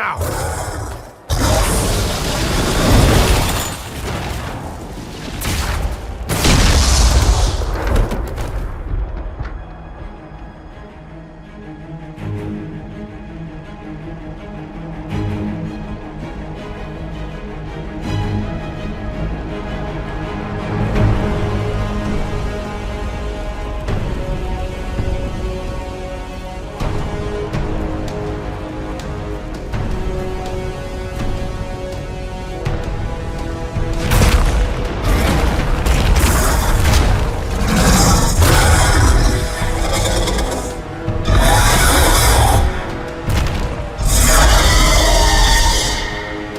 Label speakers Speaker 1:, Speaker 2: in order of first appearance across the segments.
Speaker 1: now!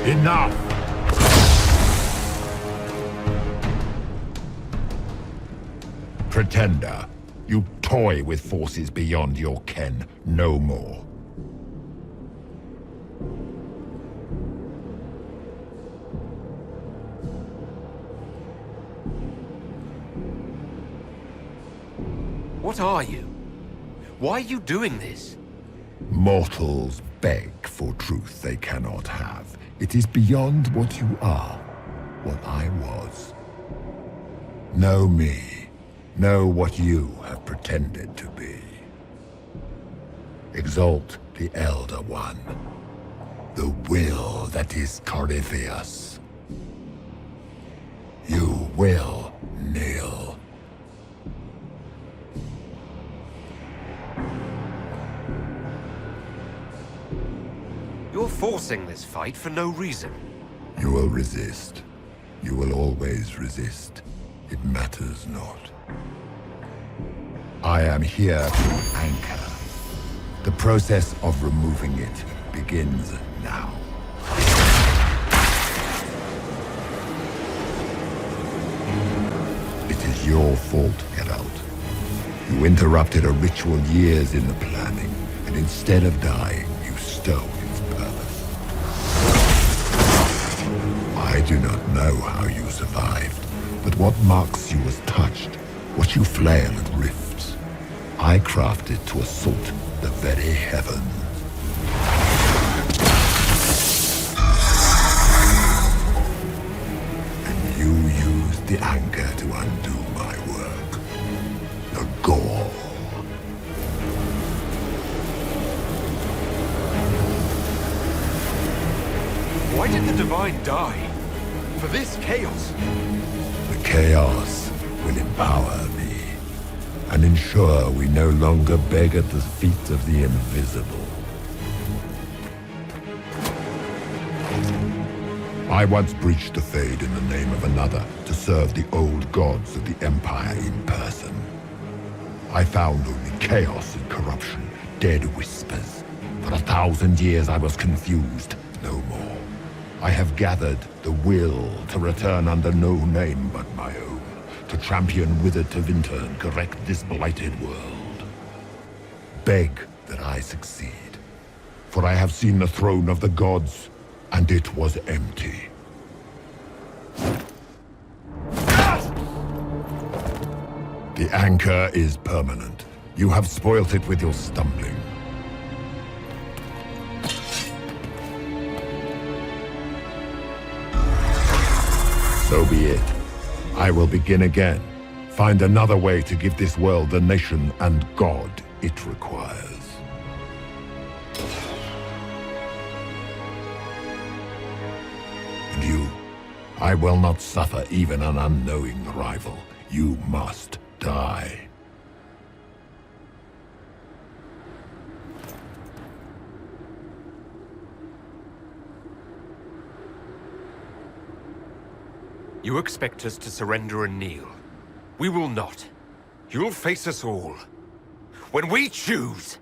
Speaker 1: Enough! Pretender, you toy with forces beyond your ken, no more.
Speaker 2: What are you? Why are you doing this?
Speaker 1: Mortals beg for truth they cannot have. It is beyond what you are, what I was. Know me. Know what you have pretended to be. Exalt the Elder One. The will that is Corypheus. You will kneel.
Speaker 2: You're forcing this fight for no reason.
Speaker 1: You will resist. You will always resist. It matters not. I am here to anchor. The process of removing it begins now. It is your fault, Geralt. You interrupted a ritual years in the planning, and instead of dying, you stole its purpose. I do not know how you survived, but what marks you as touched, what you flail at rifts, I crafted to assault the very heavens. And you used the anchor to undo my work. The gore.
Speaker 2: Why did the Divine die? For this chaos?
Speaker 1: The chaos will empower me and ensure we no longer beg at the feet of the invisible. I once breached the Fade in the name of another to serve the old gods of the Empire in person. I found only chaos and corruption, dead whispers. For 1,000 years I was confused, no more. I have gathered the will to return under no name but my own, to champion Withered to Winter and correct this blighted world. Beg that I succeed, for I have seen the throne of the gods, and it was empty. The anchor is permanent. You have spoilt it with your stumbling. So be it. I will begin again. Find another way to give this world the nation and God it requires. And you, I will not suffer even an unknowing rival. You must die.
Speaker 2: You expect us to surrender and kneel. We will not. You'll face us all. When we choose!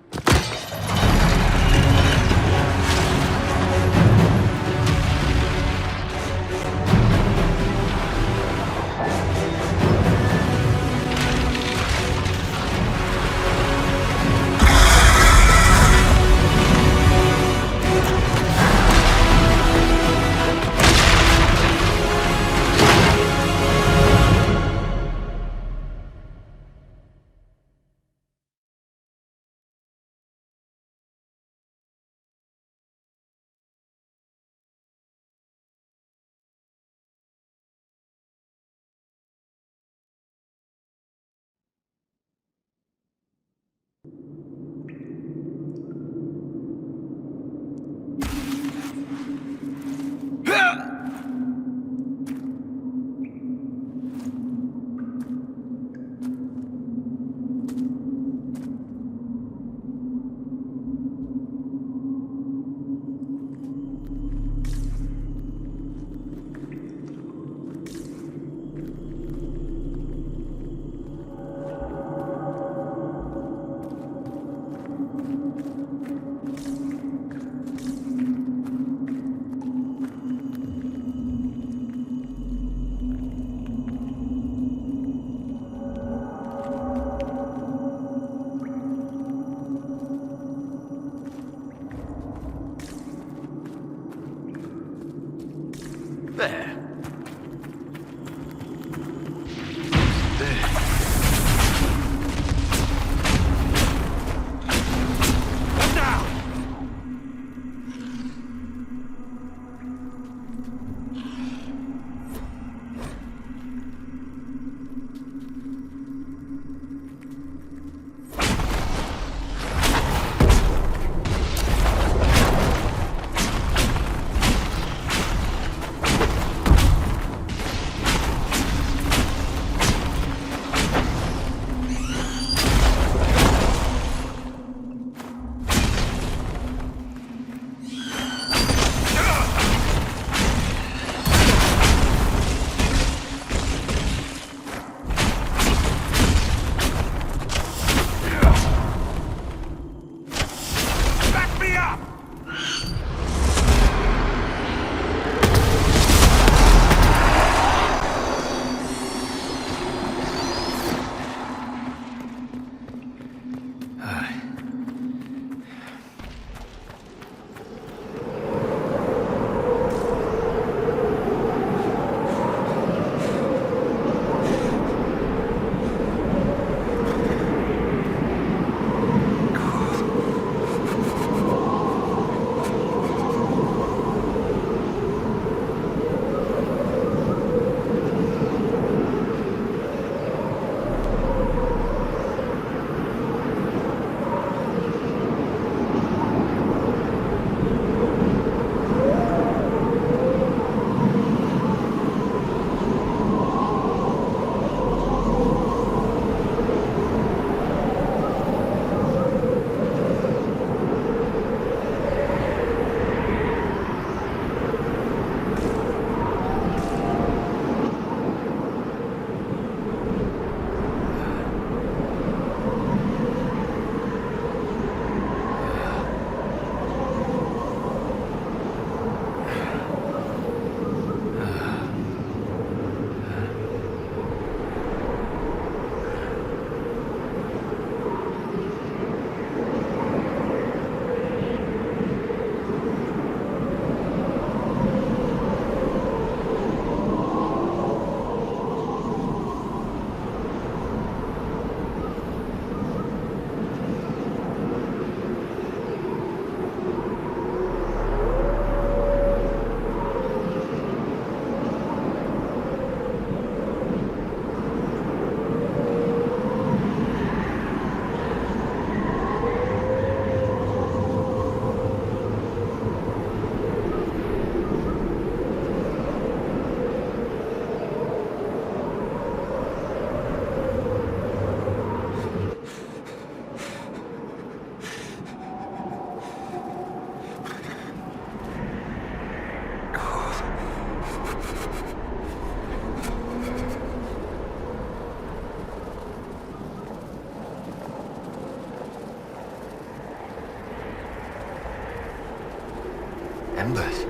Speaker 2: Embers.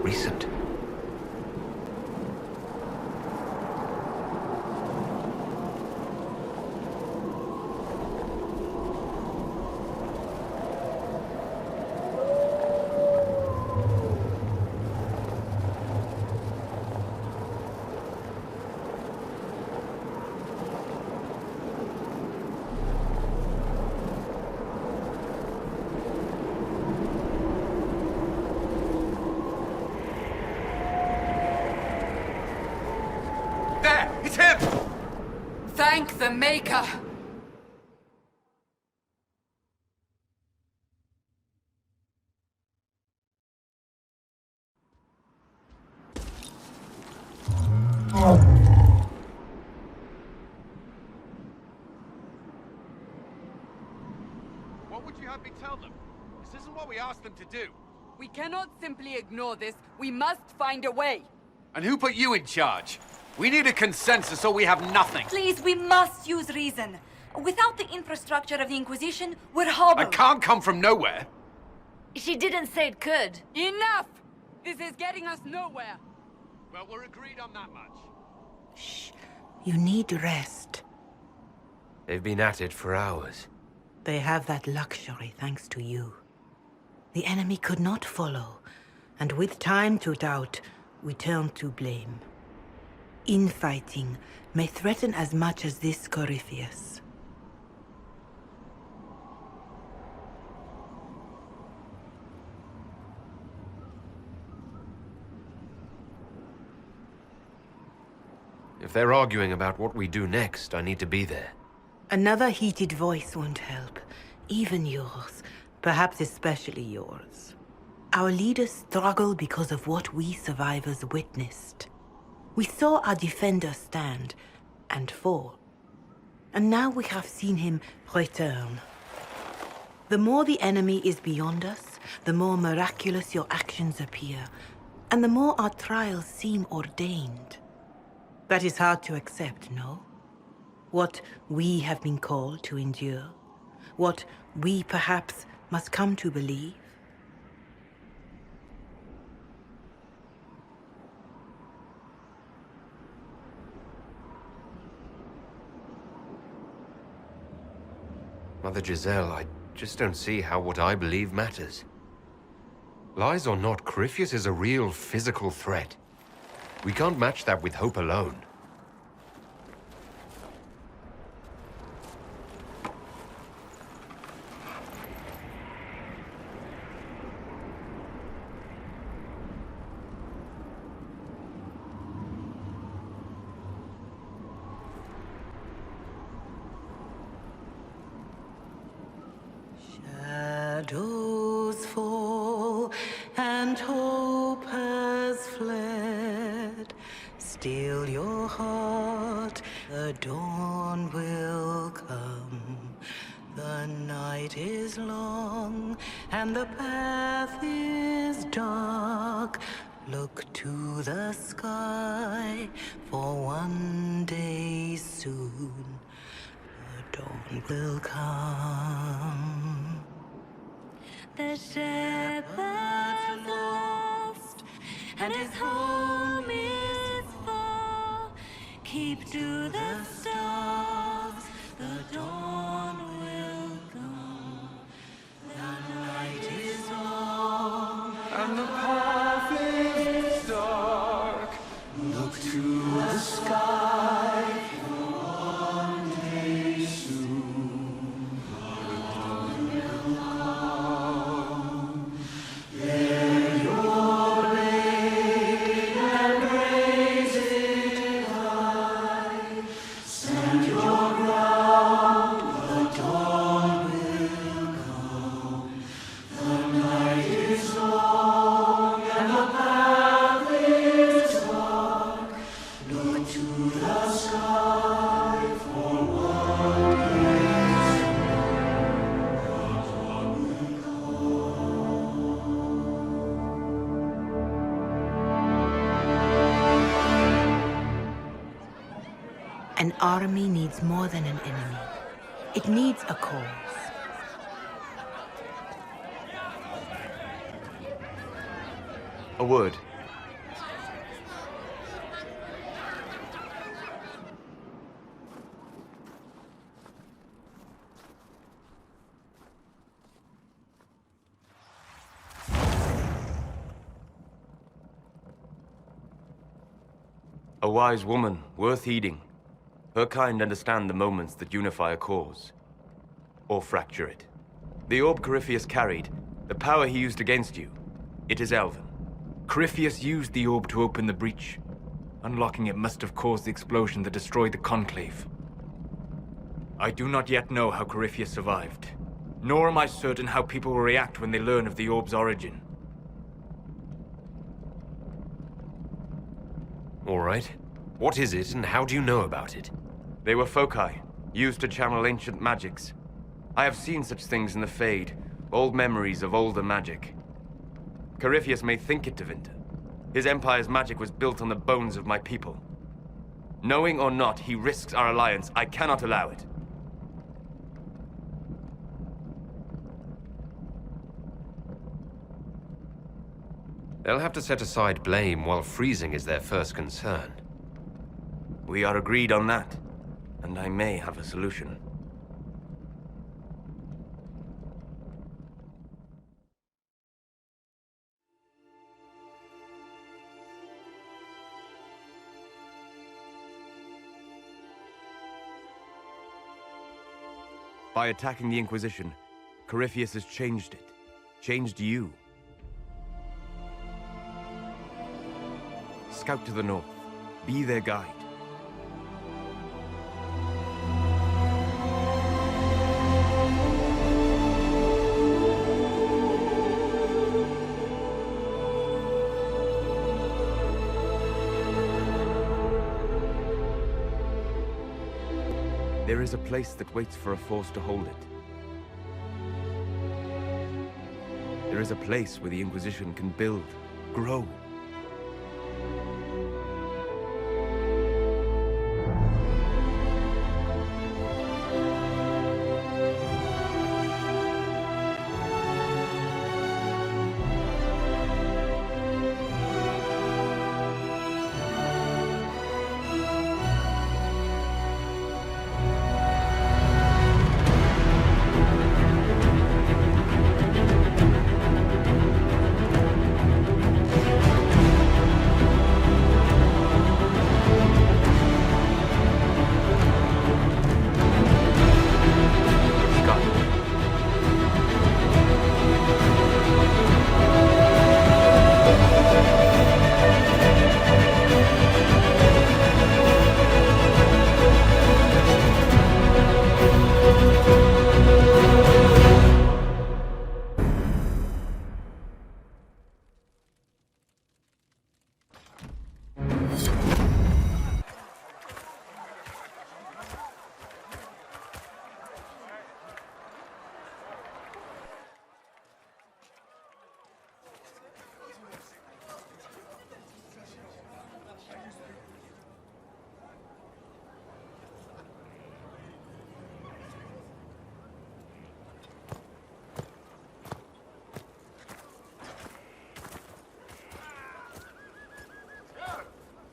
Speaker 2: Recent. It's him!
Speaker 3: Thank the Maker!
Speaker 4: What would you have me tell them? This isn't what we asked them to do.
Speaker 3: We cannot simply ignore this. We must find a way.
Speaker 4: And who put you in charge? We need a consensus or we have nothing.
Speaker 5: Please, we must use reason. Without the infrastructure of the Inquisition, we're hobbled.
Speaker 4: I can't come from nowhere.
Speaker 5: She didn't say it could.
Speaker 3: Enough! This is getting us nowhere.
Speaker 4: Well, we're agreed on that much.
Speaker 6: Shh. You need rest.
Speaker 2: They've been at it for hours.
Speaker 6: They have that luxury thanks to you. The enemy could not follow, and with time to doubt, we turn to blame. Infighting may threaten as much as this Corypheus.
Speaker 2: If they're arguing about what we do next, I need to be there.
Speaker 6: Another heated voice won't help. Even yours. Perhaps especially yours. Our leaders struggle because of what we survivors witnessed. We saw our defender stand and fall. And now we have seen him return. The more the enemy is beyond us, the more miraculous your actions appear, and the more our trials seem ordained. That is hard to accept, no? What we have been called to endure, what we perhaps must come to believe.
Speaker 2: Mother Giselle, I just don't see how what I believe matters. Lies or not, Corypheus is a real physical threat. We can't match that with hope alone.
Speaker 6: Shadows fall and hope has fled. Still your heart, the dawn will come. The night is long and the path is dark. Look to the sky, for one day soon the dawn will come.
Speaker 5: The shepherd's lost, and his home is far. Keep to the stars, the dawn will come. The night is long,
Speaker 4: And the path is dark. Look to the sky. One day soon, the dawn will come. Bear your blade and raise it high. Stand your ground. The dawn will come. The night is long and the path is dark. Look to the sky for one day soon. The dawn will
Speaker 6: An army needs more than an enemy. It needs a cause.
Speaker 7: A word. A wise woman, worth heeding. Her kind understand the moments that unify a cause. Or fracture it. The orb Corypheus carried, the power he used against you, it is Elven.
Speaker 8: Corypheus used the orb to open the breach. Unlocking it must have caused the explosion that destroyed the Conclave. I do not yet know how Corypheus survived, nor am I certain how people will react when they learn of the orb's origin.
Speaker 2: All right. What is it, and how do you know about it?
Speaker 7: They were foci, used to channel ancient magics. I have seen such things in the Fade, old memories of older magic. Corypheus may think it Tevinter. His empire's magic was built on the bones of my people. Knowing or not, he risks our alliance. I cannot allow it.
Speaker 2: They'll have to set aside blame while freezing is their first concern.
Speaker 7: We are agreed on that, and I may have a solution. By attacking the Inquisition, Corypheus has changed it. Changed you. Scout to the north. Be their guide. There is a place that waits for a force to hold it. There is a place where the Inquisition can build, grow.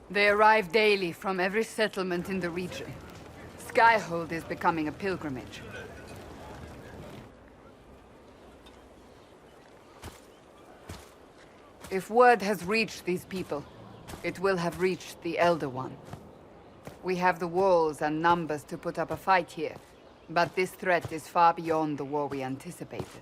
Speaker 3: They arrive daily from every settlement in the region. Skyhold is becoming a pilgrimage. If word has reached these people, it will have reached the Elder One. We have the walls and numbers to put up a fight here, but this threat is far beyond the war we anticipated.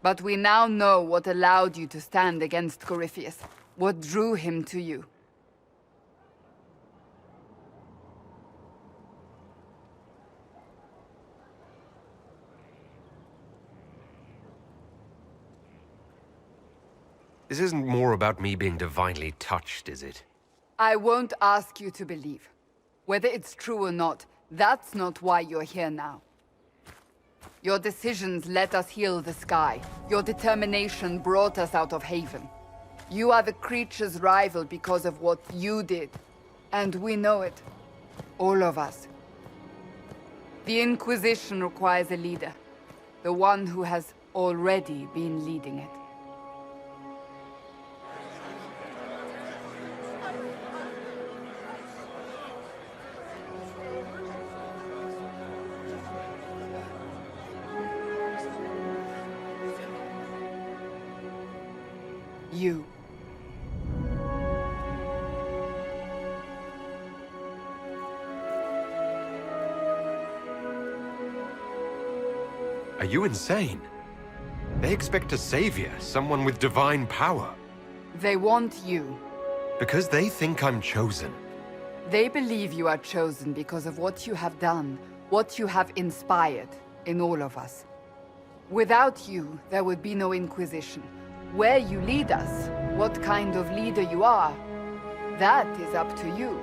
Speaker 3: But we now know what allowed you to stand against Corypheus. What drew him to you?
Speaker 2: This isn't more about me being divinely touched, is it?
Speaker 3: I won't ask you to believe. Whether it's true or not, that's not why you're here now. Your decisions let us heal the sky. Your determination brought us out of Haven. You are the creature's rival because of what you did. And we know it. All of us. The Inquisition requires a leader. The one who has already been leading it. You.
Speaker 2: Are you insane? They expect a savior, someone with divine power.
Speaker 3: They want you.
Speaker 2: Because they think I'm chosen.
Speaker 3: They believe you are chosen because of what you have done, what you have inspired in all of us. Without you, there would be no Inquisition. Where you lead us, what kind of leader you are, that is up to you.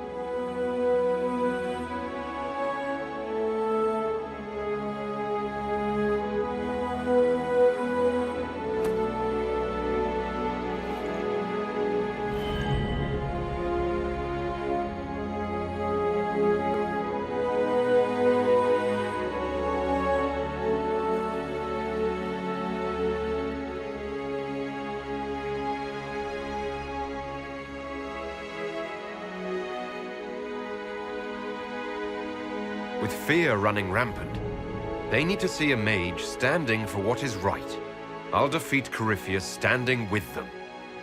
Speaker 2: With fear running rampant, they need to see a mage standing for what is right. I'll defeat Corypheus standing with them,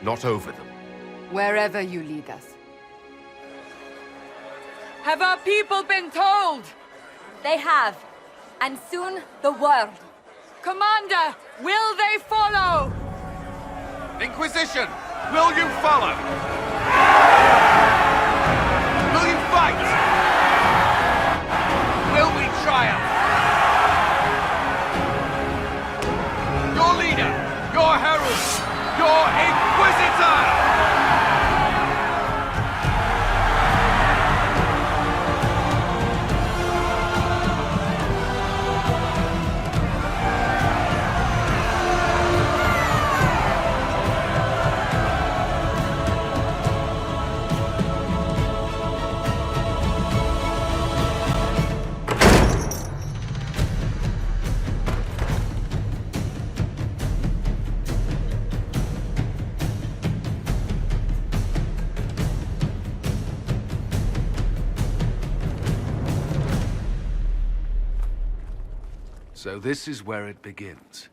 Speaker 2: not over them.
Speaker 3: Wherever you lead us. Have our people been told?
Speaker 5: They have. And soon, the world.
Speaker 3: Commander, will they follow?
Speaker 4: Inquisition, will you follow? Will you fight? Will we triumph? Your leader, your herald, your Inquisitor! So this is where it begins.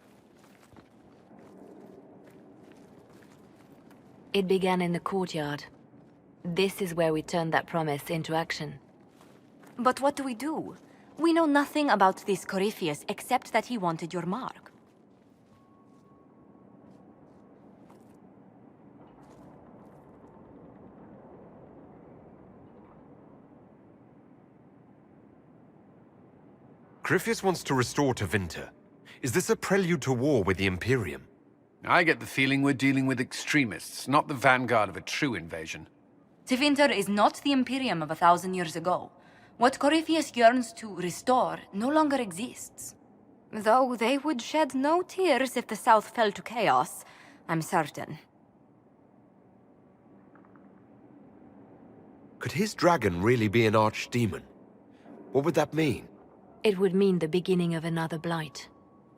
Speaker 9: It began in the courtyard. This is where we turned that promise into action.
Speaker 5: But what do we do? We know nothing about this Corypheus except that he wanted your mark.
Speaker 2: Corypheus wants to restore Tevinter. Is this a prelude to war with the Imperium?
Speaker 4: I get the feeling we're dealing with extremists, not the vanguard of a true invasion.
Speaker 5: Tevinter is not the Imperium of 1,000 years ago. What Corypheus yearns to restore no longer exists. Though they would shed no tears if the South fell to chaos, I'm certain.
Speaker 2: Could his dragon really be an archdemon? What would that mean?
Speaker 9: It would mean the beginning of another blight.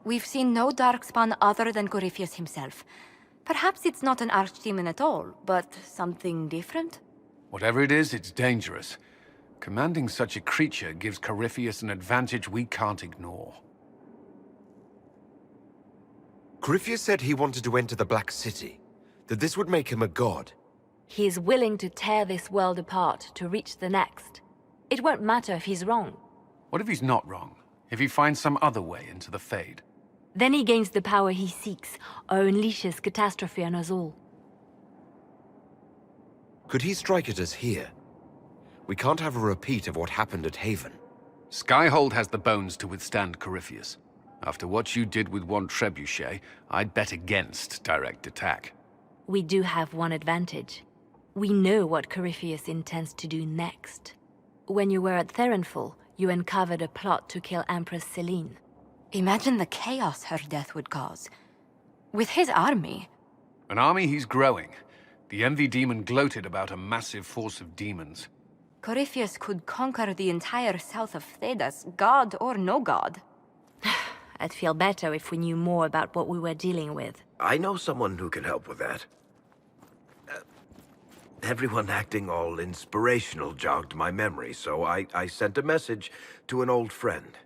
Speaker 5: We've seen no darkspawn other than Corypheus himself. Perhaps it's not an archdemon at all, but something different?
Speaker 4: Whatever it is, it's dangerous. Commanding such a creature gives Corypheus an advantage we can't ignore.
Speaker 2: Corypheus said he wanted to enter the Black City, that this would make him a god.
Speaker 9: He is willing to tear this world apart to reach the next. It won't matter if he's wrong.
Speaker 4: What if he's not wrong? If he finds some other way into the Fade?
Speaker 9: Then he gains the power he seeks, or unleashes catastrophe on us all.
Speaker 2: Could he strike at us here? We can't have a repeat of what happened at Haven.
Speaker 4: Skyhold has the bones to withstand Corypheus. After what you did with one trebuchet, I'd bet against direct attack.
Speaker 9: We do have one advantage. We know what Corypheus intends to do next. When you were at Therenfall, you uncovered a plot to kill Empress Celine.
Speaker 5: Imagine the chaos her death would cause. With his army.
Speaker 4: An army he's growing. The Envy Demon gloated about a massive force of demons.
Speaker 5: Corypheus could conquer the entire south of Thedas, god or no god.
Speaker 9: I'd feel better if we knew more about what we were dealing with.
Speaker 10: I know someone who can help with that. Everyone acting all inspirational jogged my memory, so I sent a message to an old friend.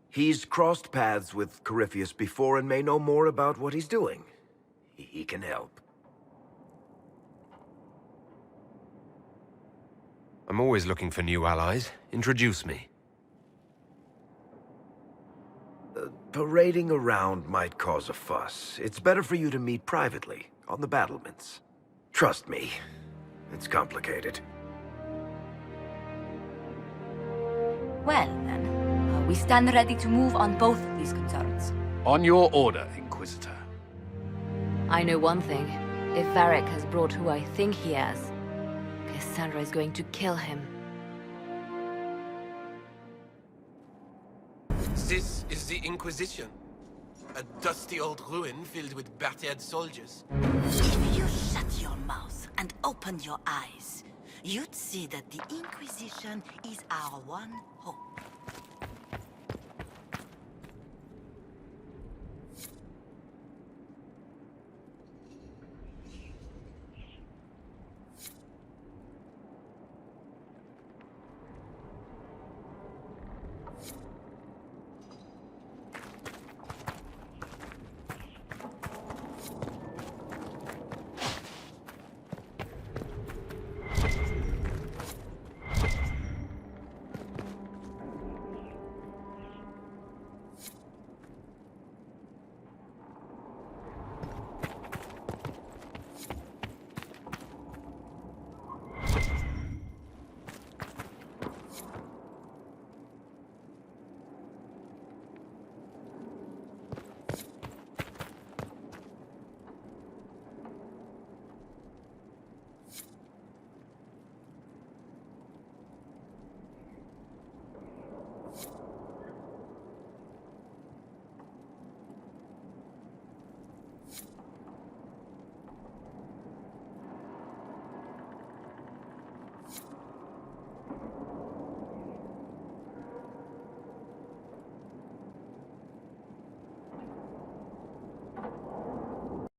Speaker 10: He's crossed paths with Corypheus before and may know more about what he's doing. He can help.
Speaker 2: I'm always looking for new allies. Introduce me.
Speaker 10: Parading around might cause a fuss. It's better for you to meet privately, on the battlements. Trust me, it's complicated.
Speaker 5: Well, then, we stand ready to move on both of these concerns.
Speaker 4: On your order, Inquisitor.
Speaker 9: I know one thing. If Varric has brought who I think he has, Cassandra is going to kill him.
Speaker 11: This is the Inquisition. A dusty old ruin filled with battered soldiers.
Speaker 12: If you shut your mouth and open your eyes, you'd see that the Inquisition is our one hope.